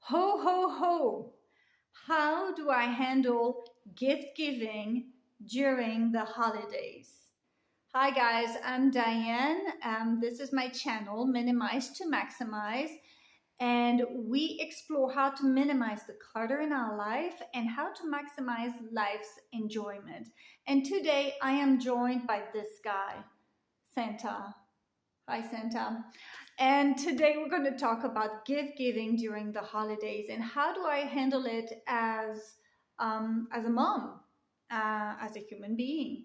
Ho, ho, ho! How do I handle gift giving during the holidays? Hi, guys, I'm Diane. This is my channel, Minimize to Maximize, and we explore how to minimize the clutter in our life and how to maximize life's enjoyment. And today I am joined by this guy, Santa. Hi, Santa. And today we're going to talk about gift giving during the holidays and how do I handle it as a mom, as a human being,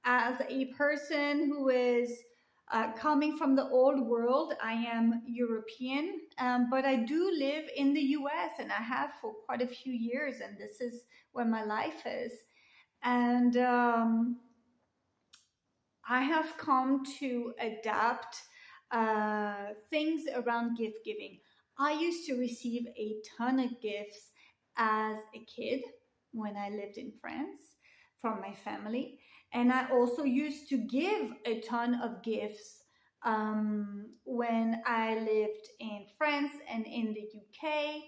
as a person who is coming from the old world. I am European, but I do live in the US and I have for quite a few years, and this is where my life is. And I have come to adapt things around gift giving. I used to receive a ton of gifts as a kid when I lived in France from my family. And I also used to give a ton of gifts when I lived in France and in the UK.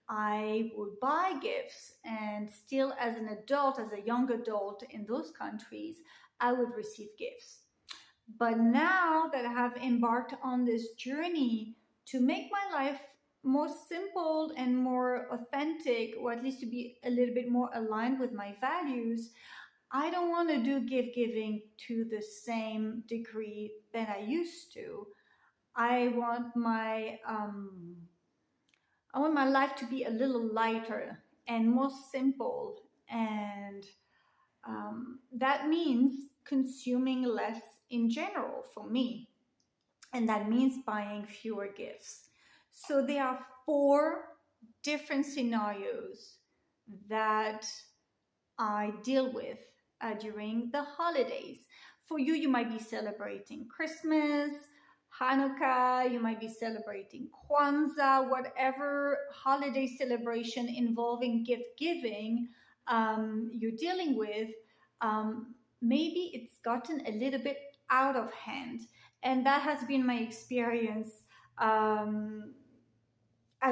I would buy gifts, and still as an adult, as a young adult in those countries, I would receive gifts. But now that I have embarked on this journey to make my life more simple and more authentic, or at least to be a little bit more aligned with my values, I don't want to do gift giving to the same degree that I used to. I want my life to be a little lighter and more simple, and that means consuming less in general for me, and that means buying fewer gifts. So there are 4 different scenarios that I deal with during the holidays. For you, you might be celebrating Christmas, Hanukkah, you might be celebrating Kwanzaa, whatever holiday celebration involving gift giving you're dealing with. Maybe it's gotten a little bit out of hand, and that has been my experience as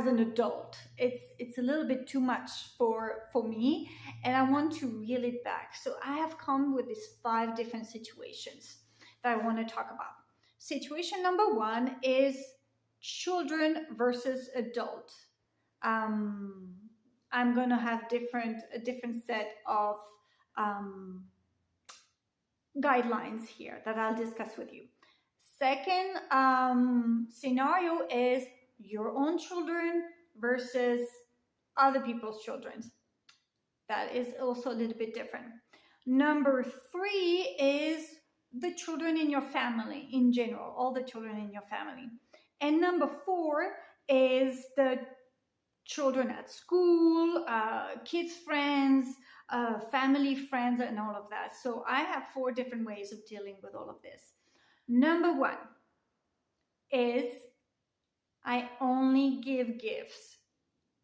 an adult. It's a little bit too much for me, and I want to reel it back. So I have come with these 5 different situations that I want to talk about. Situation number 1 is children versus adult. I'm going to have a different set of guidelines here that I'll discuss with you. Second scenario is your own children versus other people's children. That is also a little bit different. Number 3 is the children in your family in general, all the children in your family. And number 4 is the children at school, kids' friends, family friends, and all of that. So I have 4 different ways of dealing with all of this. Number 1 is I only give gifts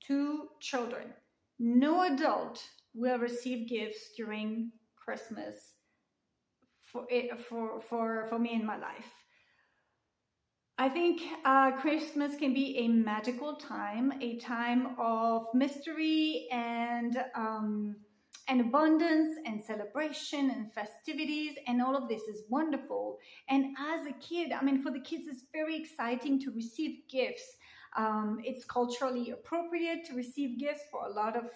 to children. No adult will receive gifts during Christmas for me in my life. I think Christmas can be a magical time, a time of mystery and abundance and celebration and festivities, and all of this is wonderful. And as a kid, I mean, for the kids, it's very exciting to receive gifts. It's culturally appropriate to receive gifts for a lot of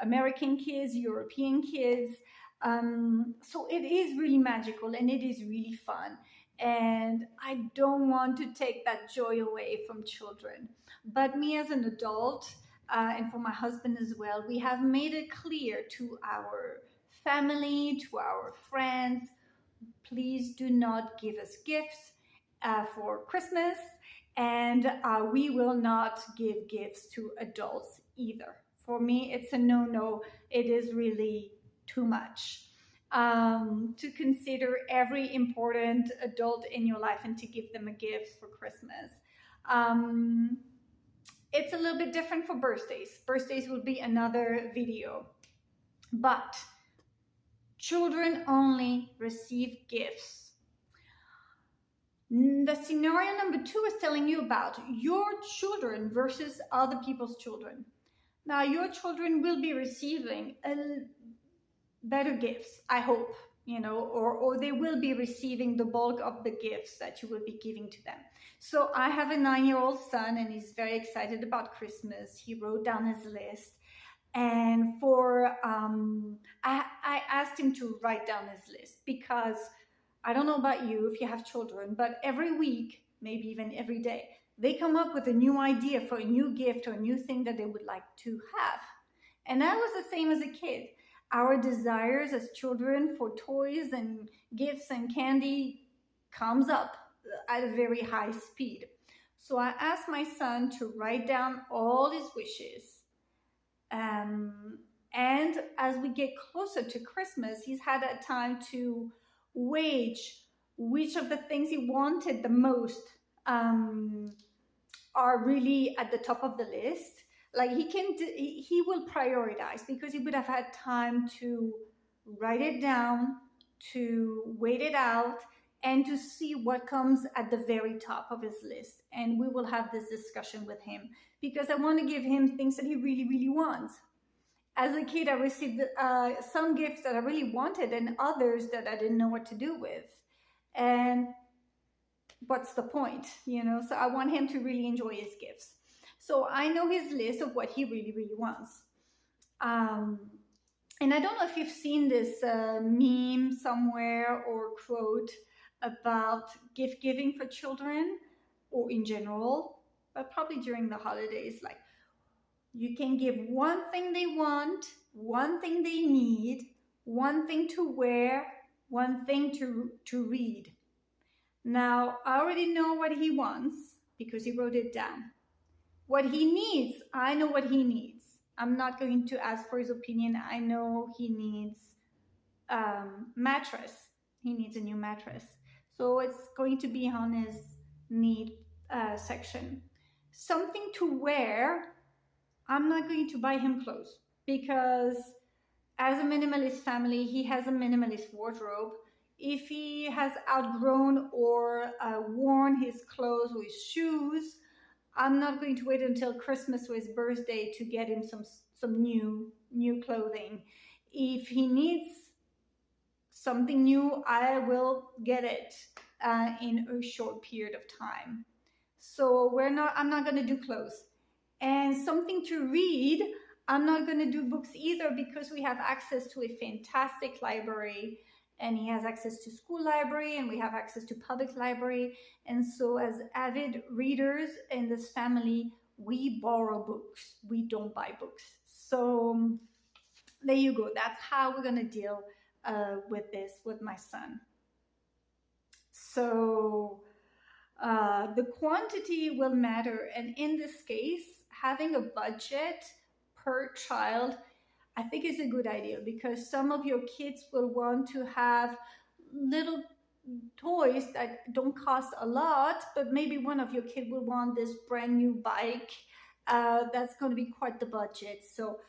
American kids, European kids. So it is really magical and it is really fun. And I don't want to take that joy away from children. But me as an adult, and for my husband as well, we have made it clear to our family, to our friends, please do not give us gifts for Christmas, and we will not give gifts to adults either. For me, it's a no-no. It is really too much to consider every important adult in your life and to give them a gift for Christmas. It's a little bit different for birthdays. Birthdays will be another video. But children only receive gifts. The scenario number 2 is telling you about your children versus other people's children. Now, your children will be receiving better gifts, I hope, or they will be receiving the bulk of the gifts that you will be giving to them. So I have a 9-year-old son, and he's very excited about Christmas. He wrote down his list, and I asked him to write down his list, because I don't know about you if you have children, but every week, maybe even every day, they come up with a new idea for a new gift or a new thing that they would like to have. And that was the same as a kid. Our desires as children for toys and gifts and candy comes up at a very high speed. So I asked my son to write down all his wishes. And as we get closer to Christmas, he's had a time to wage which of the things he wanted the most are really at the top of the list. Like he will prioritize, because he would have had time to write it down, to wait it out, and to see what comes at the very top of his list. And we will have this discussion with him, because I want to give him things that he really, really wants. As a kid, I received some gifts that I really wanted and others that I didn't know what to do with. And what's the point, So I want him to really enjoy his gifts. So I know his list of what he really, really wants. And I don't know if you've seen this meme somewhere or quote about gift giving for children, or in general, but probably during the holidays. Like, you can give one thing they want, one thing they need, one thing to wear, one thing to read. Now, I already know what he wants because he wrote it down. What he needs, I know what he needs. I'm not going to ask for his opinion. I know he needs mattress. He needs a new mattress. So it's going to be on his need section. Something to wear, I'm not going to buy him clothes, because as a minimalist family, he has a minimalist wardrobe. If he has outgrown or worn his clothes or his shoes, I'm not going to wait until Christmas or his birthday to get him some new clothing. If he needs something new, I will get it in a short period of time. So I'm not going to do clothes. And something to read, I'm not going to do books either, because we have access to a fantastic library, and he has access to school library, and we have access to public library. And so as avid readers in this family, we borrow books. We don't buy books. So there you go. That's how we're going to deal with this with my son. So the quantity will matter. And in this case, having a budget per child, I think, is a good idea, because some of your kids will want to have little toys that don't cost a lot, but maybe one of your kids will want this brand new bike that's going to be quite the budget. So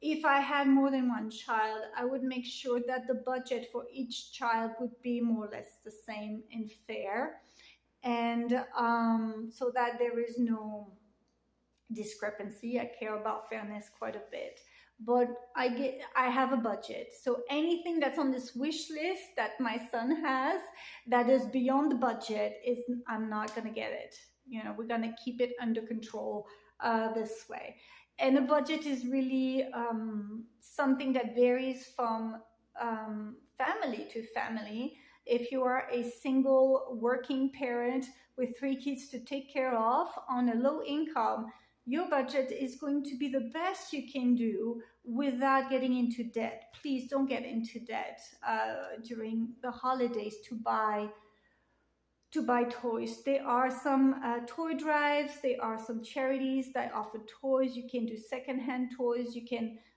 if I had more than one child, I would make sure that the budget for each child would be more or less the same and fair, and so that there is no discrepancy. I care about fairness quite a bit, but I have a budget. So anything that's on this wish list that my son has that is beyond the budget, I'm not going to get it. We're going to keep it under control this way. And the budget is really something that varies from family to family. If you are a single working parent with 3 kids to take care of on a low income, your budget is going to be the best you can do without getting into debt. Please don't get into debt during the holidays to buy toys. There are some toy drives. There are some charities that offer toys. You can do secondhand toys.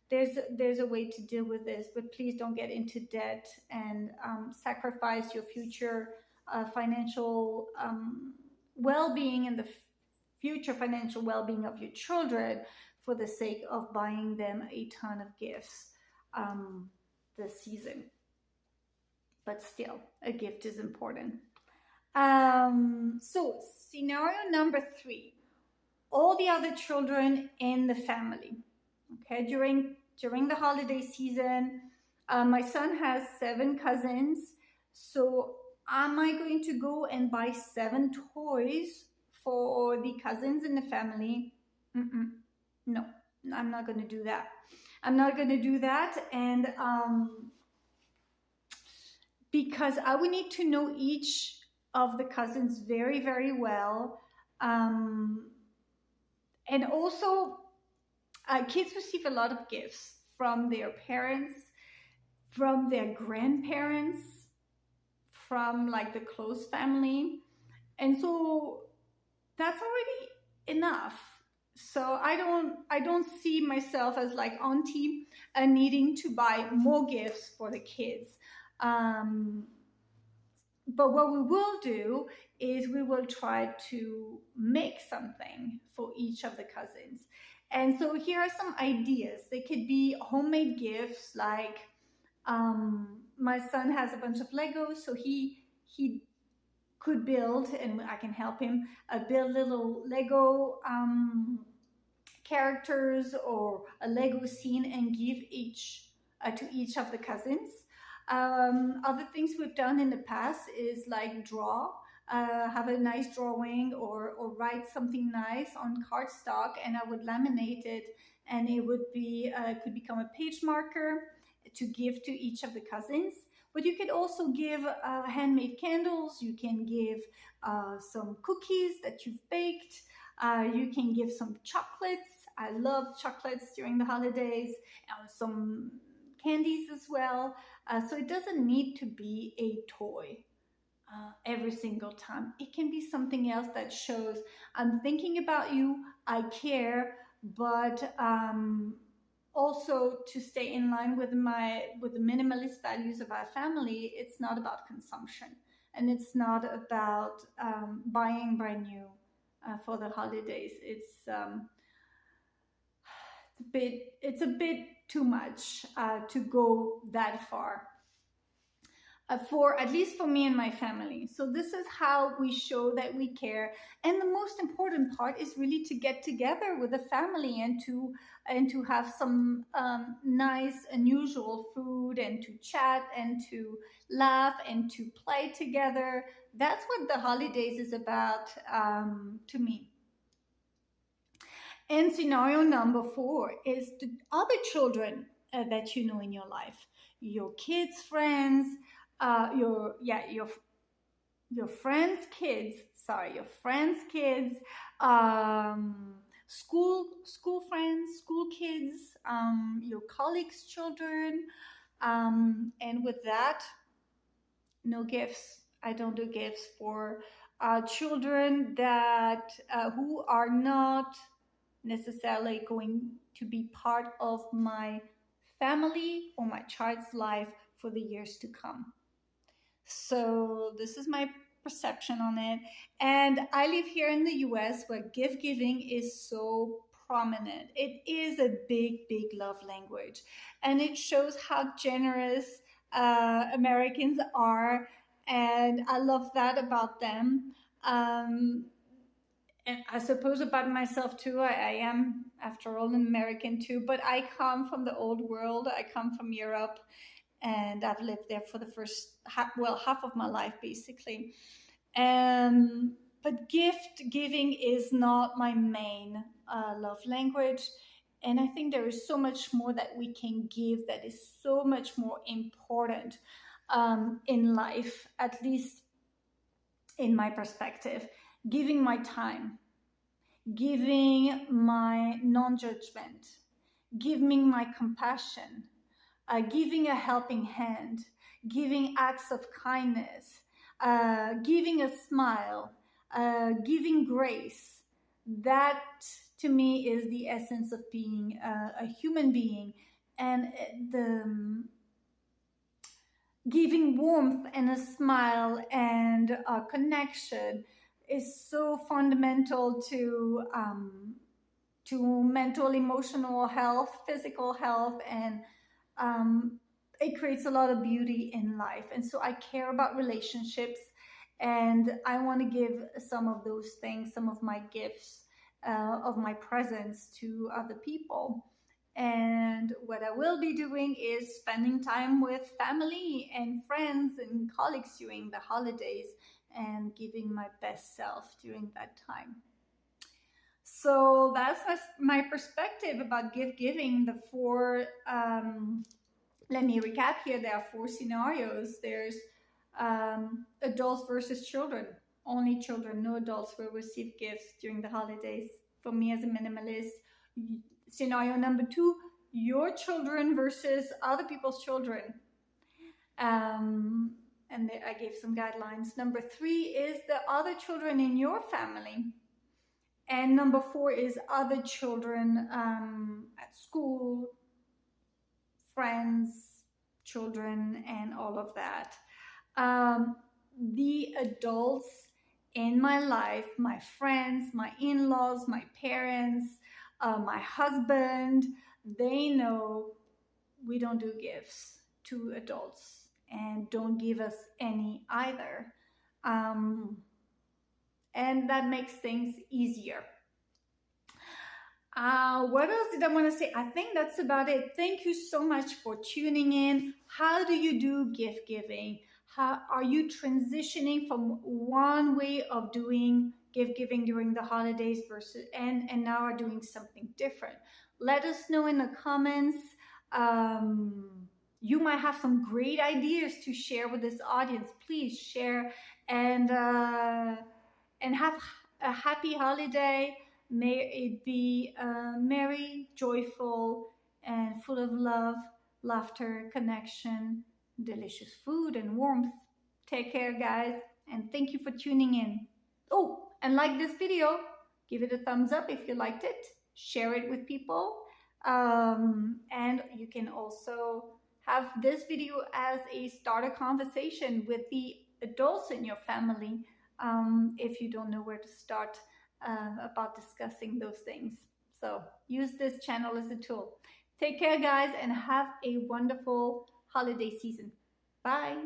There's a way to deal with this, but please don't get into debt and sacrifice your future financial well-being and the future financial well-being of your children for the sake of buying them a ton of gifts this season. But still, a gift is important. So scenario number three, all the other children in the family. Okay, during the holiday season, my son has 7 cousins. So am I going to go and buy 7 toys for the cousins in the family? Mm-mm. No, I'm not going to do that. I'm not going to do that, and because I would need to know each of the cousins very, very well. Um, and also, kids receive a lot of gifts from their parents, from their grandparents, from like the close family. And so that's already enough. So I don't see myself as like auntie needing to buy more gifts for the kids. Um, but what we will do is we will try to make something for each of the cousins. And so here are some ideas. They could be homemade gifts, like my son has a bunch of Legos, so he could build, and I can help him build little Lego characters or a Lego scene and give each to each of the cousins. Other things we've done in the past is like draw, have a nice drawing or write something nice on cardstock, and I would laminate it, and it would be could become a page marker to give to each of the cousins. But you could also give handmade candles. You can give some cookies that you've baked. You can give some chocolates. I love chocolates during the holidays. Some candies as well. So it doesn't need to be a toy every single time. It can be something else that shows I'm thinking about you, I care, but also to stay in line with the minimalist values of our family. It's not about consumption, and it's not about buying brand new for the holidays. It's a bit too much to go that far. For at least for me and my family. So this is how we show that we care. And the most important part is really to get together with the family and to have some nice, unusual food, and to chat and to laugh and to play together. That's what the holidays is about to me. And scenario number four is the other children that you know in your life, your kids' friends, your friends' kids. Sorry, your friends' kids, school friends, school kids, your colleagues' children, and with that, no gifts. I don't do gifts for children that who are not necessarily going to be part of my family or my child's life for the years to come. So this is my perception on it. And I live here in the US where gift giving is so prominent. It is a big, big love language. And it shows how generous Americans are. And I love that about them. And I suppose about myself too. I am, after all, an American too, but I come from the old world. I come from Europe, and I've lived there for the first half of my life basically. But gift giving is not my main love language, and I think there is so much more that we can give that is so much more important in life, at least in my perspective. Giving my time, giving my non-judgment, giving my compassion, giving a helping hand, giving acts of kindness, giving a smile, giving grace. That to me is the essence of being a human being. And the giving warmth and a smile and a connection is so fundamental to mental, emotional health, physical health, and it creates a lot of beauty in life. And so I care about relationships, And I want to give some of those things, some of my gifts, of my presents to other people. And what I will be doing is spending time with family and friends and colleagues during the holidays and giving my best self during that time. So that's my perspective about gift giving. The four, let me recap here. There are four scenarios. There's adults versus children. Only children, no adults will receive gifts during the holidays. For me as a minimalist, scenario number two, your children versus other people's children. And I gave some guidelines. Number three is the other children in your family. And number four is other children at school, friends, children, and all of that. The adults in my life, my friends, my in-laws, my parents, my husband, they know we don't do gifts to adults and don't give us any either. And that makes things easier. What else did I want to say? I think that's about it. Thank you so much for tuning in. How do you do gift giving? How are you transitioning from one way of doing gift giving during the holidays versus and now are doing something different? Let us know in the comments. You might have some great ideas to share with this audience. Please share and have a happy holiday. May it be merry, joyful, and full of love, laughter, connection, delicious food, and warmth. Take care, guys, and thank you for tuning in. Oh, and like this video, give it a thumbs up if you liked it. Share it with people. And you can also have this video as a starter conversation with the adults in your family if you don't know where to start about discussing those things. So use this channel as a tool. Take care, guys, and have a wonderful holiday season. Bye.